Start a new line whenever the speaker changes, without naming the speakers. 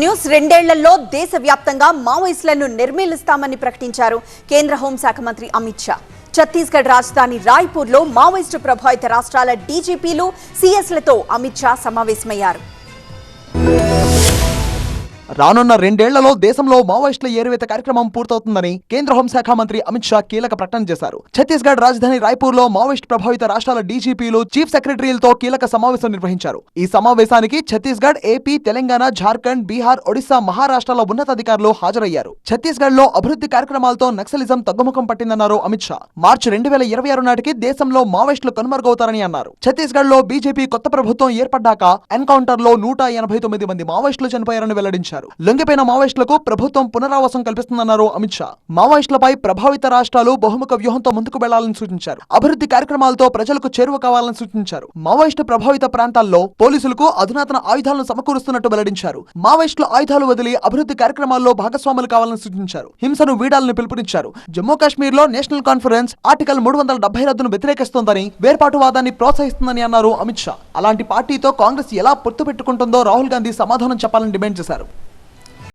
News రెండేళ్లలో దేశవ్యాప్తంగా మావోయిస్టులను నిర్మూలిస్తామని ప్రకటించారు కేంద్ర హోంశాఖ మంత్రి అమిత్ షా. ఛత్తీస్గఢ్ రాజధాని రాయ్పూర్లో మావోయిస్టు ప్రభావిత రాష్ట్రాల డీజీపీలు, సీఎస్లతో అమిత్ షా సమావేశమయ్యారు.
రానున్న రెండేళ్లలో దేశంలో మావోయిస్టుల ఏరివేత కార్యక్రమం పూర్తవుతుందని కేంద్ర హోంశాఖ మంత్రి అమిత్ షా కీలక ప్రకటన చేశారు. ఛత్తీస్గఢ్ రాజధాని రాయ్పూర్ లో మావోయిస్టు ప్రభావిత రాష్ట్రాల డీజీపీలు, చీఫ్ సెక్రటరీలతో కీలక సమావేశం నిర్వహించారు. ఈ సమావేశానికి ఛత్తీస్గఢ్, ఏపీ, తెలంగాణ, జార్ఖండ్, బీహార్, ఒడిశా, మహారాష్ట్రల ఉన్నతాధికారులు హాజరయ్యారు. ఛత్తీస్గఢ్ లో అభివృద్ధి కార్యక్రమాలతో నక్సలిజం తగ్గుముఖం పట్టిందన్నారు అమిత్ షా. మార్చి 2026 నాటికి దేశంలో మావోయిస్టులు కనుమరుగవుతారని అన్నారు. ఛత్తీస్గఢ్ లో బీజేపీ కొత్త ప్రభుత్వం ఏర్పడ్డాక ఎన్కౌంటర్ లో 189 మంది మావోయిస్టులు చనిపోయారని వెల్లడించారు. లొంగిపోయిన మావోయిస్టులకు ప్రభుత్వం పునరావాసం కల్పిస్తుందన్నారు అమిత్ షా. మావోయిస్టులపై ప్రభావిత రాష్ట్రాలు బహుముఖ వ్యూహంతో ముందుకు వెళ్లాలని సూచించారు. అభివృద్ధి కార్యక్రమాలతో ప్రజలకు చేరువ కావాలని సూచించారు. మావోయిస్టు ప్రభావిత ప్రాంతాల్లో పోలీసులకు అధునాతన ఆయుధాలను సమకూరుస్తున్నట్టు వెల్లడించారు. మావోయిస్టులు ఆయుధాలు వదిలి అభివృద్ధి కార్యక్రమాల్లో భాగస్వాములు కావాలని సూచించారు. హింసను వీడాలని పిలుపునిచ్చారు. జమ్మూ కాశ్మీర్ లో నేషనల్ కాన్ఫరెన్స్ ఆర్టికల్ 370 రద్దును వ్యతిరేకిస్తోందని, వేర్పాటువాదాన్ని ప్రోత్సహిస్తుందని అన్నారు అమిత్ షా. అలాంటి పార్టీతో కాంగ్రెస్ ఎలా పొత్తు పెట్టుకుంటుందో రాహుల్ గాంధీ సమాధానం చెప్పాలని డిమాండ్ చేశారు.